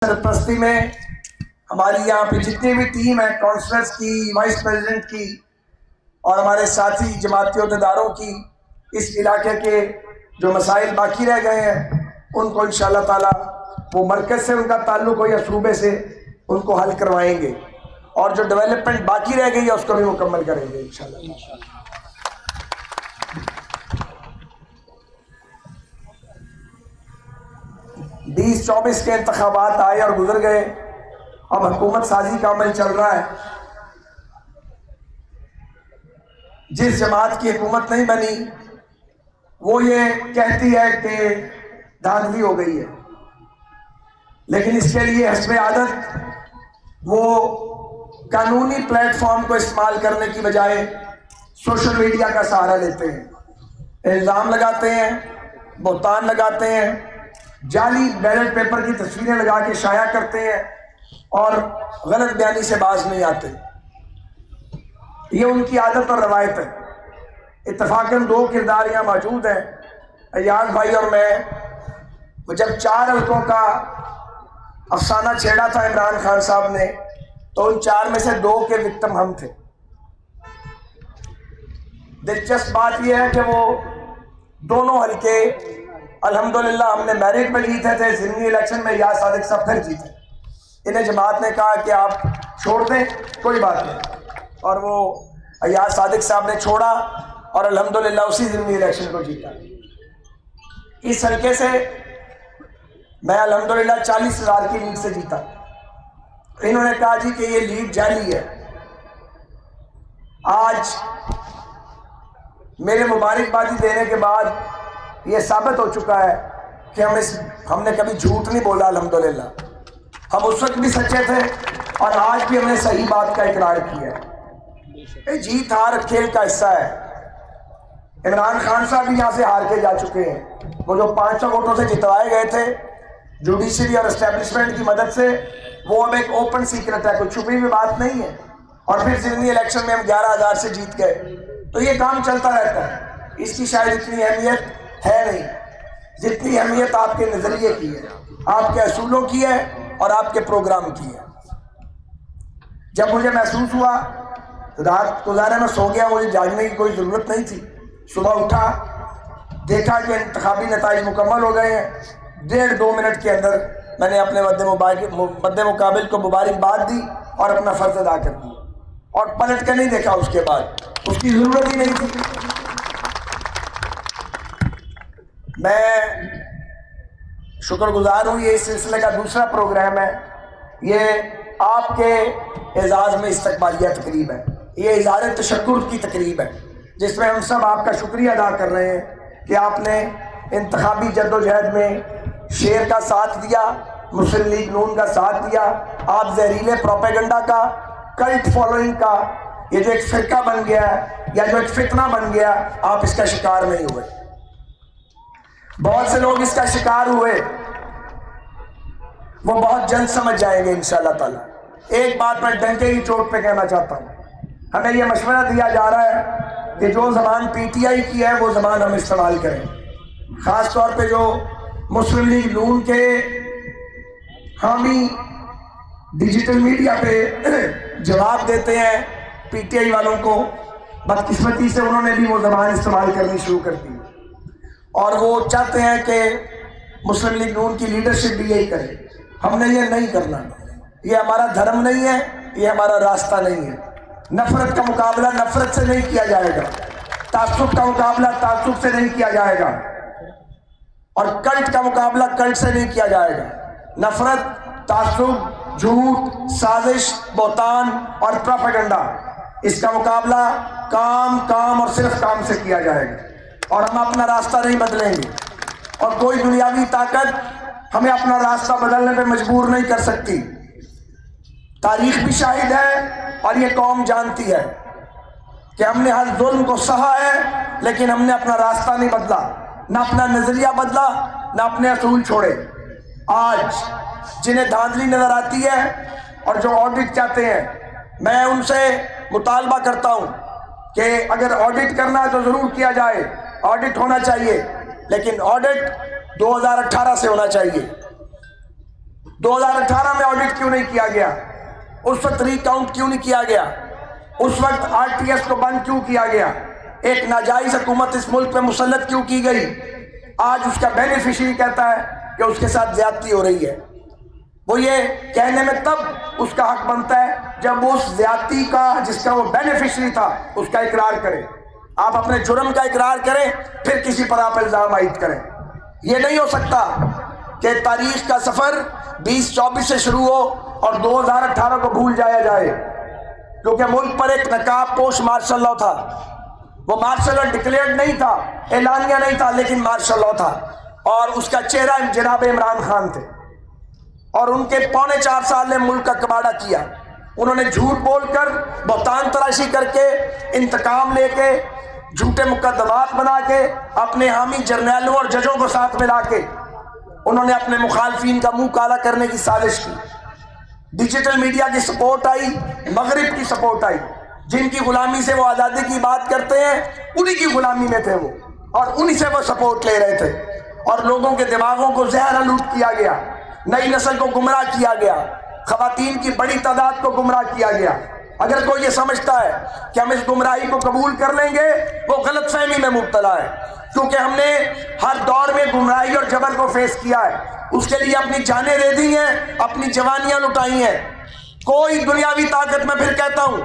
سرپرستی میں ہماری یہاں پہ جتنی بھی ٹیم ہے کونسلرز کی، وائس پریزیڈنٹ کی اور ہمارے ساتھی جماعتی عہدیداروں کی، اس علاقے کے جو مسائل باقی رہ گئے ہیں ان کو انشاءاللہ تعالی وہ مرکز سے ان کا تعلق ہو یا صوبے سے ان کو حل کروائیں گے، اور جو ڈیولپمنٹ باقی رہ گئی ہے اس کو بھی مکمل کریں گے انشاءاللہ۔ 2024 کے انتخابات آئے اور گزر گئے، اب حکومت سازی کا عمل چل رہا ہے۔ جس جماعت کی حکومت نہیں بنی وہ یہ کہتی ہے کہ دھاندلی ہو گئی ہے، لیکن اس کے لیے حسب عادت وہ قانونی پلیٹ فارم کو استعمال کرنے کی بجائے سوشل میڈیا کا سہارا لیتے ہیں، الزام لگاتے ہیں، بہتان لگاتے ہیں، جعلی بیلٹ پیپر کی تصویریں لگا کے شائع کرتے ہیں اور غلط بیانی سے باز نہیں آتے۔ یہ ان کی عادت اور روایت ہے۔ اتفاقاً 2 کردار یہاں موجود ہیں، ایاز بھائی اور میں۔ جب 4 حلقوں کا افسانہ چھیڑا تھا عمران خان صاحب نے تو ان 4 میں سے 2 کے وکٹم ہم تھے۔ دلچسپ بات یہ ہے کہ وہ دونوں حلقے الحمدللہ ہم نے میرٹ میں جیتے تھے، ضمنی الیکشن میں ایاز صادق صاحب پھر جیتے۔ انہیں جماعت نے کہا کہ آپ چھوڑ دیں، کوئی بات نہیں، اور وہ ایاز صادق صاحب نے چھوڑا اور الحمدللہ اسی ضمنی الیکشن کو جیتا۔ اس حلقے سے میں الحمدللہ 40,000 کی لیڈ سے جیتا۔ انہوں نے کہا جی کہ یہ لیڈ جعلی ہے۔ آج میرے مبارکبادی دینے کے بعد یہ ثابت ہو چکا ہے کہ ہم نے کبھی جھوٹ نہیں بولا الحمدللہ۔ ہم اس وقت بھی سچے تھے اور آج بھی ہم نے صحیح بات کا اقرار کیا ہے۔ جیت ہار کھیل کا حصہ ہے۔ عمران خان صاحب بھی یہاں سے ہار کے جا چکے ہیں۔ وہ جو 500 ووٹوں سے جتوائے گئے تھے جوڈیشری اور اسٹیبلشمنٹ کی مدد سے، وہ اب ایک اوپن سیکرٹ ہے، کوئی چھپی ہوئی بات نہیں ہے۔ اور پھر ضمنی الیکشن میں ہم 11,000 سے جیت گئے۔ تو یہ کام چلتا رہتا ہے، اس کی شاید اتنی اہمیت ہے نہیں جتنی اہمیت آپ کے نظریے کی ہے، آپ کے اصولوں کی ہے اور آپ کے پروگرام کی ہے۔ جب مجھے محسوس ہوا، رات گزارے میں سو گیا، مجھے جاگنے کی کوئی ضرورت نہیں تھی۔ صبح اٹھا، دیکھا کہ انتخابی نتائج مکمل ہو گئے ہیں۔ 1.5-2 منٹ کے اندر میں نے اپنے مد مقابل کو مبارکباد دی اور اپنا فرض ادا کر دیا، اور پلٹ کر نہیں دیکھا۔ اس کے بعد اس کی ضرورت ہی نہیں تھی۔ میں شکر گزار ہوں، یہ اس سلسلے کا دوسرا پروگرام ہے۔ یہ آپ کے اعزاز میں استقبالیہ تقریب ہے، یہ اظہار تشکر کی تقریب ہے، جس میں ہم سب آپ کا شکریہ ادا کر رہے ہیں کہ آپ نے انتخابی جدوجہد میں شیر کا ساتھ دیا، مسلم لیگ نون کا ساتھ دیا۔ آپ زہریلے پروپیگنڈا کا، کلٹ فالوئنگ کا یہ جو ایک فرقہ بن گیا ہے یا جو ایک فتنہ بن گیا، آپ اس کا شکار نہیں ہوئے۔ بہت سے لوگ اس کا شکار ہوئے، وہ بہت جلد سمجھ جائیں گے انشاءاللہ تعالی۔ ایک بات میں ڈنکے کی چوٹ پہ کہنا چاہتا ہوں، ہمیں یہ مشورہ دیا جا رہا ہے کہ جو زبان پی ٹی آئی کی ہے وہ زبان ہم استعمال کریں۔ خاص طور پہ جو مسلم لیگ نون کے حامی ڈیجیٹل میڈیا پہ جواب دیتے ہیں پی ٹی آئی والوں کو، بدقسمتی سے انہوں نے بھی وہ زبان استعمال کرنی شروع کر دی، اور وہ چاہتے ہیں کہ مسلم لیگ نون کی لیڈرشپ بھی یہی کرے۔ ہم نے یہ نہیں کرنا، یہ ہمارا دھرم نہیں ہے، یہ ہمارا راستہ نہیں ہے۔ نفرت کا مقابلہ نفرت سے نہیں کیا جائے گا، تعصب کا مقابلہ تعصب سے نہیں کیا جائے گا، اور کلٹ کا مقابلہ کلٹ سے نہیں کیا جائے گا۔ نفرت، تعصب، جھوٹ، سازش، بہتان اور پروپیگنڈا، اس کا مقابلہ کام اور صرف کام سے کیا جائے گا، اور ہم اپنا راستہ نہیں بدلیں گے، اور کوئی دنیاوی طاقت ہمیں اپنا راستہ بدلنے پہ مجبور نہیں کر سکتی۔ تاریخ بھی شاہد ہے اور یہ قوم جانتی ہے کہ ہم نے ہر ظلم کو سہا ہے، لیکن ہم نے اپنا راستہ نہیں بدلا، نہ اپنا نظریہ بدلا، نہ اپنے اصول چھوڑے۔ آج جنہیں دھاندلی نظر آتی ہے اور جو آڈٹ چاہتے ہیں، میں ان سے مطالبہ کرتا ہوں کہ اگر آڈٹ کرنا ہے تو ضرور کیا جائے، آڈٹ ہونا چاہیے، لیکن آڈٹ 2018 سے ہونا چاہیے۔ 2018 میں آڈٹ کیوں نہیں کیا گیا؟ اس وقت ری کاؤنٹ کیوں نہیں کیا گیا؟ اس وقت RTS کو بند کیوں کیا گیا؟ ایک ناجائز حکومت اس ملک پہ مسلط کیوں کی گئی؟ آج اس کا بینیفیشری کہتا ہے کہ اس کے ساتھ زیادتی ہو رہی ہے. وہ یہ کہنے میں تب اس کا حق بنتا ہے جب وہ اس زیادتی کا جس کا وہ بینیفیشری تھا اس کا اقرار کرے. آپ اپنے جرم کا اقرار کریں پھر کسی پر آپ الزام عائد کریں. یہ نہیں ہو سکتا کہ تاریخ کا سفر 2024 سے شروع ہو اور 2018 کو بھول جایا جائے، کیونکہ ملک پر ایک نقاب پوش مارشل لاء تھا. وہ مارشل لاء ڈکلیئرڈ نہیں تھا، اعلانیہ نہیں تھا، لیکن مارشل لاء تھا، اور اس کا چہرہ جناب عمران خان تھے. اور ان کے 4.25 سال نے ملک کا کباڑہ کیا. انہوں نے جھوٹ بول کر، بہتان تراشی کر کے، انتقام لے کے، جھوٹے مقدمات بنا کے، اپنے حامی جرنیلوں اور ججوں کو ساتھ ملا کے انہوں نے اپنے مخالفین کا منہ کالا کرنے کی سازش کی. ڈیجیٹل میڈیا کی سپورٹ آئی، مغرب کی سپورٹ آئی. جن کی غلامی سے وہ آزادی کی بات کرتے ہیں انہی کی غلامی میں تھے وہ، اور انہی سے وہ سپورٹ لے رہے تھے. اور لوگوں کے دماغوں کو زہر آلود کیا گیا، نئی نسل کو گمراہ کیا گیا، خواتین کی بڑی تعداد کو گمراہ کیا گیا. اگر کوئی یہ سمجھتا ہے کہ ہم اس گمراہی کو قبول کر لیں گے وہ غلط فہمی میں مبتلا ہے، کیونکہ ہم نے ہر دور میں گمراہی اور جبر کو فیس کیا ہے. اس کے لیے اپنی جانیں دے دی ہیں، اپنی جوانیاں لٹائی ہیں. کوئی دنیاوی طاقت، میں پھر کہتا ہوں،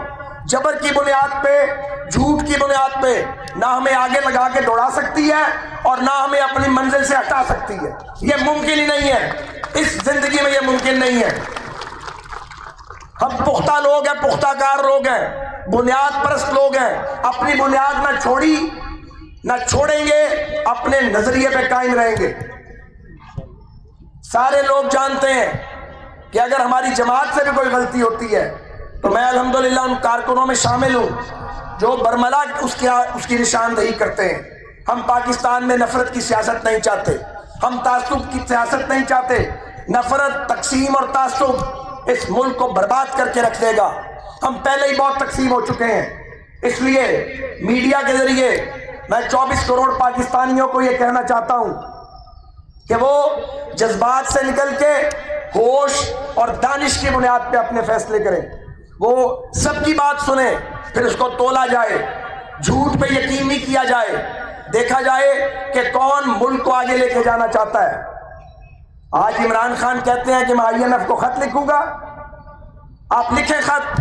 جبر کی بنیاد پہ، جھوٹ کی بنیاد پہ نہ ہمیں آگے لگا کے دوڑا سکتی ہے اور نہ ہمیں اپنی منزل سے ہٹا سکتی ہے. یہ ممکن ہی نہیں ہے، اس زندگی میں یہ ممکن نہیں ہے. ہم پختہ لوگ ہیں، پختہ کار لوگ ہیں، بنیاد پرست لوگ ہیں. اپنی بنیاد نہ چھوڑی، نہ چھوڑیں گے، اپنے نظریے پہ قائم رہیں گے. سارے لوگ جانتے ہیں کہ اگر ہماری جماعت سے بھی کوئی غلطی ہوتی ہے تو میں الحمدللہ ان کارکنوں میں شامل ہوں جو برملا اس کی نشاندہی کرتے ہیں. ہم پاکستان میں نفرت کی سیاست نہیں چاہتے، ہم تعصب کی سیاست نہیں چاہتے. نفرت، تقسیم اور تعصب اس ملک کو برباد کر کے رکھ دے گا. ہم پہلے ہی بہت تقسیم ہو چکے ہیں. اس لیے میڈیا کے ذریعے میں 24 کروڑ پاکستانیوں کو یہ کہنا چاہتا ہوں کہ وہ جذبات سے نکل کے ہوش اور دانش کی بنیاد پہ اپنے فیصلے کریں. وہ سب کی بات سنیں، پھر اس کو تولا جائے، جھوٹ پہ یقین نہیں کیا جائے، دیکھا جائے کہ کون ملک کو آگے لے کے جانا چاہتا ہے. آج عمران خان کہتے ہیں کہ میں IMF کو خط لکھوں گا. آپ لکھیں خط،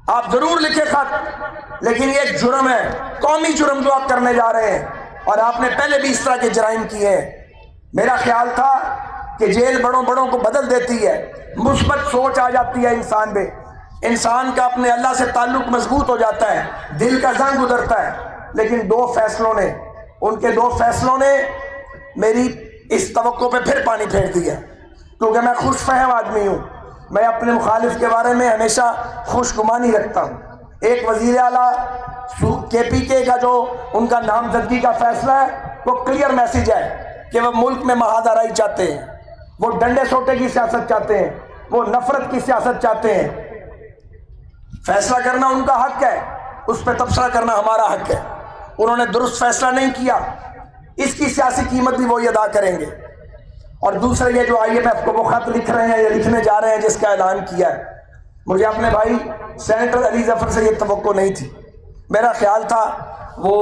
آپ ضرور لکھیں خط، لیکن یہ ایک جرم ہے، قومی جرم جو آپ کرنے جا رہے ہیں، اور آپ نے پہلے بھی اس طرح کے جرائم کیے ہیں. میرا خیال تھا کہ جیل بڑوں بڑوں کو بدل دیتی ہے، مثبت سوچ آ جاتی ہے انسان میں، انسان کا اپنے اللہ سے تعلق مضبوط ہو جاتا ہے، دل کا زنگ ادھرتا ہے. لیکن ان کے 2 فیصلوں نے میری اس توقع پہ پھر پانی پھیر دیا، کیونکہ میں خوش فہم آدمی ہوں. میں اپنے مخالف کے بارے میں ہمیشہ خوش گمانی رکھتا ہوں. ایک وزیر اعلیٰ KPK کا جو ان کا نامزدگی کا فیصلہ ہے وہ کلیئر میسج ہے کہ وہ ملک میں مہادارائی چاہتے ہیں، وہ ڈنڈے سوٹے کی سیاست چاہتے ہیں، وہ نفرت کی سیاست چاہتے ہیں. فیصلہ کرنا ان کا حق ہے، اس پہ تبصرہ کرنا ہمارا حق ہے. انہوں نے درست فیصلہ نہیں کیا، اس کی سیاسی قیمت بھی وہی ادا کریں گے. اور دوسرے یہ جو IMF کو وہ خط لکھ رہے ہیں یا لکھنے جا رہے ہیں جس کا اعلان کیا ہے، مجھے اپنے بھائی سینیٹر علی ظفر سے یہ توقع نہیں تھی. میرا خیال تھا وہ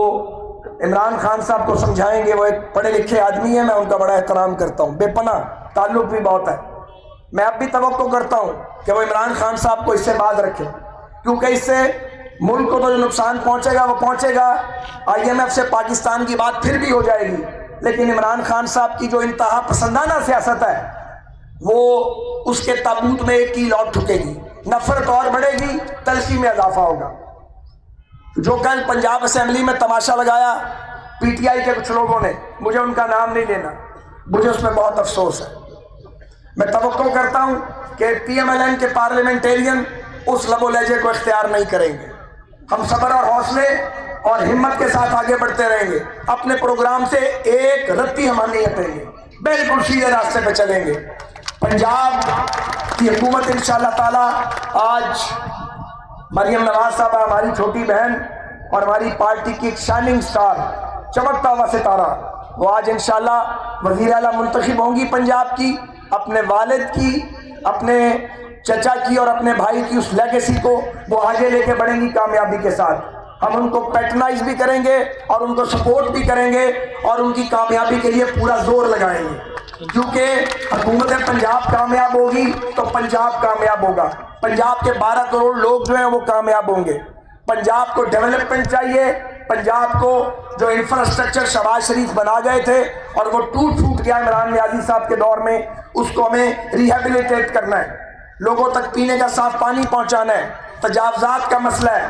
عمران خان صاحب کو سمجھائیں گے، وہ ایک پڑھے لکھے آدمی ہیں، میں ان کا بڑا احترام کرتا ہوں، بے پناہ تعلق بھی بہت ہے. میں اب بھی توقع کرتا ہوں کہ وہ عمران خان صاحب کو اس سے باز رکھے، کیونکہ اس سے ملک کو تو جو نقصان پہنچے گا وہ پہنچے گا. IMF سے پاکستان کی بات پھر بھی ہو جائے گی، لیکن عمران خان صاحب کی جو انتہا پسندانہ سیاست ہے وہ اس کے تابوت میں ایک ہی لوٹ ٹھکے گی، نفرت اور بڑھے گی، تلخی میں اضافہ ہوگا. جو کل پنجاب اسمبلی میں تماشا لگایا PTI کے کچھ لوگوں نے، مجھے ان کا نام نہیں لینا، مجھے اس میں بہت افسوس ہے. میں توقع کرتا ہوں کہ PMLN کے پارلیمنٹیرین اس لب و لہجے کو اختیار نہیں کریں گے. ہم صبر اور حوصلے اور ہمت کے ساتھ آگے بڑھتے رہیں گے، اپنے پروگرام سے ایک رتی ہم نہیں ہٹیں گے، بالکل سیدھے راستے پہ چلیں گے. پنجاب کی حکومت انشاءاللہ تعالی آج مریم نواز صاحبہ ہماری چھوٹی بہن اور ہماری پارٹی کی ایک شائننگ سٹار، چمکتا ہوا ستارہ، وہ آج انشاءاللہ وزیر اعلیٰ منتخب ہوں گی پنجاب کی. اپنے والد کی، اپنے چچا کی اور اپنے بھائی کی اس لیگیسی کو وہ آگے لے کے بڑھیں گی کامیابی کے ساتھ. ہم ان کو پیٹرنائز بھی کریں گے اور ان کو سپورٹ بھی کریں گے اور ان کی کامیابی کے لیے پورا زور لگائیں گے، کیونکہ حکومت پنجاب کامیاب ہوگی تو پنجاب کامیاب ہوگا. پنجاب کے 12 کروڑ لوگ جو ہیں وہ کامیاب ہوں گے. پنجاب کو ڈیولپمنٹ چاہیے. پنجاب کو جو انفراسٹرکچر شہباز شریف بنا گئے تھے اور وہ ٹوٹ پھوٹ گیا عمران نیازی صاحب کے دور میں، اس کو ہمیں ریہیبلیٹیٹ کرنا ہے. لوگوں تک پینے کا صاف پانی پہنچانا ہے. تجاوزات کا مسئلہ ہے،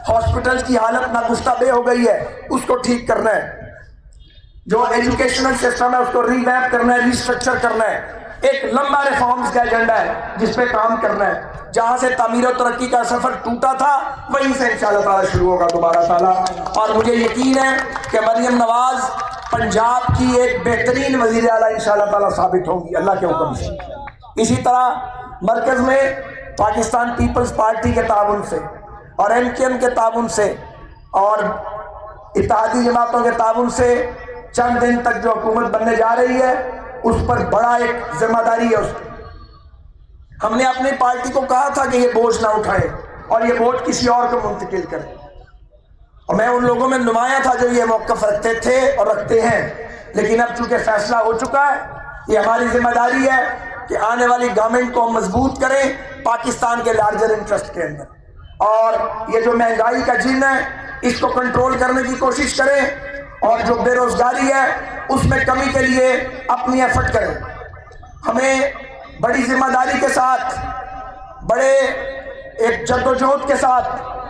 ہاسپٹل کی حالت ناگفتہ بے ہو گئی ہے، اس کو ٹھیک کرنا ہے. جو ایجوکیشنل سسٹم ہے اس کو ریویمپ کرنا ہے، ریسٹرکچر کرنا ہے. ایک لمبا ریفارمز کا ایجنڈا ہے جس پہ کام کرنا ہے. جہاں سے تعمیر و ترقی کا سفر ٹوٹا تھا وہیں سے انشاءاللہ تعالیٰ شروع ہوگا دوبارہ تعالیٰ. اور مجھے یقین ہے کہ مریم نواز پنجاب کی ایک بہترین وزیر اعلیٰ انشاءاللہ تعالیٰ ثابت ہوگی اللہ کے حکم سے. اسی طرح مرکز میں پاکستان پیپلز پارٹی کے تعاون سے اور MKM کے تعاون سے اور اتحادی جماعتوں کے تعاون سے چند دن تک جو حکومت بننے جا رہی ہے اس پر بڑا ایک ذمہ داری ہے. اس ہم نے اپنی پارٹی کو کہا تھا کہ یہ بوجھ نہ اٹھائے اور یہ ووٹ کسی اور کو منتقل کرے، اور میں ان لوگوں میں نمایاں تھا جو یہ موقف رکھتے تھے اور رکھتے ہیں. لیکن اب چونکہ فیصلہ ہو چکا ہے، یہ ہماری ذمہ داری ہے کہ آنے والی گورنمنٹ کو ہم مضبوط کریں پاکستان کے لارجر انٹرسٹ کے اندر. اور یہ جو مہنگائی کا جن ہے اس کو کنٹرول کرنے کی کوشش کریں، اور جو بے روزگاری ہے اس میں کمی کے لیے اپنی ایفرٹ کریں. ہمیں بڑی ذمہ داری کے ساتھ، بڑے ایک جدوجہد کے ساتھ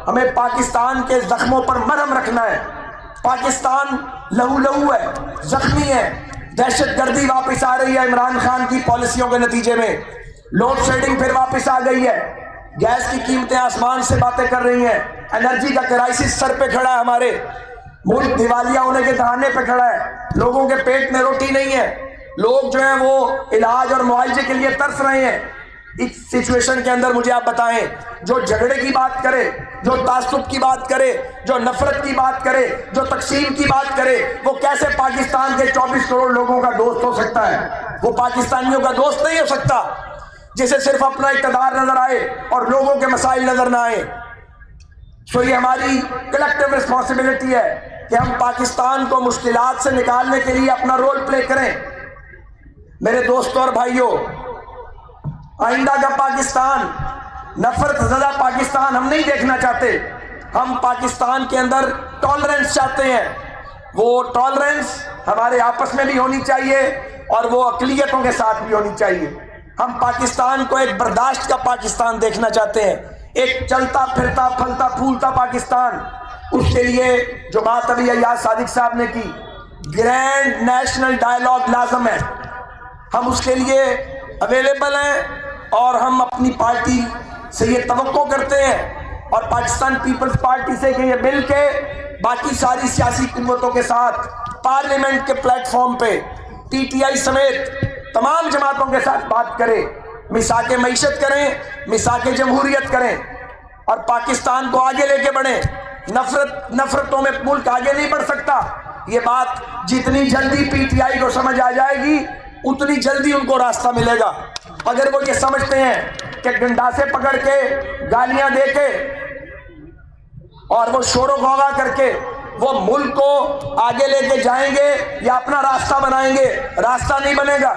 ہمیں پاکستان کے زخموں پر مرہم رکھنا ہے. پاکستان لہو ہے، زخمی ہے. دہشت گردی واپس آ رہی ہے عمران خان کی پالیسیوں کے نتیجے میں. لوڈ شیڈنگ پھر واپس آ گئی ہے. گیس کی قیمتیں آسمان سے باتیں کر رہی ہیں. انرجی کا کرائسس سر پہ کھڑا ہے. ہمارے ملک دیوالیہ ہونے کے دہانے پہ کھڑا ہے. لوگوں کے پیٹ میں روٹی نہیں ہے. لوگ جو ہیں وہ علاج اور معالجے کے لیے ترس رہے ہیں. اس سچویشن کے اندر مجھے آپ بتائیں، جو جھگڑے کی بات کرے، جو تعصب کی بات کرے، جو نفرت کی بات کرے، جو تقسیم کی بات کرے، وہ کیسے پاکستان کے 24 کروڑ لوگوں کا دوست ہو سکتا ہے؟ وہ پاکستانیوں کا دوست نہیں ہو سکتا جسے صرف اپنا اقتدار نظر آئے اور لوگوں کے مسائل نظر نہ آئے. سو یہ ہماری کلیکٹیو رسپانسبلٹی ہے کہ ہم پاکستان کو مشکلات سے نکالنے کے لیے اپنا رول پلے کریں. میرے دوستوں اور بھائیوں، آئندہ کا پاکستان، نفرت زدہ پاکستان ہم نہیں دیکھنا چاہتے. ہم پاکستان کے اندر ٹالرنس چاہتے ہیں. وہ ٹالرنس ہمارے آپس میں بھی ہونی چاہیے اور وہ اقلیتوں کے ساتھ بھی ہونی چاہیے. ہم پاکستان کو ایک برداشت کا پاکستان دیکھنا چاہتے ہیں، ایک چلتا پھرتا پھلتا پھولتا پاکستان. اس کے لیے جو بات ابھی ایاز صادق صاحب نے کی، گرینڈ نیشنل ڈائیلاگ لازم ہے. ہم اس کے لیے اویلیبل ہیں اور ہم اپنی پارٹی سے یہ توقع کرتے ہیں اور پاکستان پیپلز پارٹی سے کہ یہ مل کے باقی ساری سیاسی قوتوں کے ساتھ پارلیمنٹ کے پلیٹ فارم پہ PTI سمیت تمام جماعتوں کے ساتھ بات کرے، میثاق معیشت کریں، میثاق جمہوریت کریں اور پاکستان کو آگے لے کے بڑھیں. نفرتوں میں ملک آگے نہیں بڑھ سکتا. یہ بات جتنی جلدی PTI کو سمجھ آ جائے گی اتنی جلدی ان کو راستہ ملے گا. اگر وہ یہ سمجھتے ہیں کہ گنڈاسے پکڑ کے، گالیاں دے کے اور وہ شور و غوغا کر کے وہ ملک کو آگے لے کے جائیں گے یا اپنا راستہ بنائیں گے، راستہ نہیں بنے گا.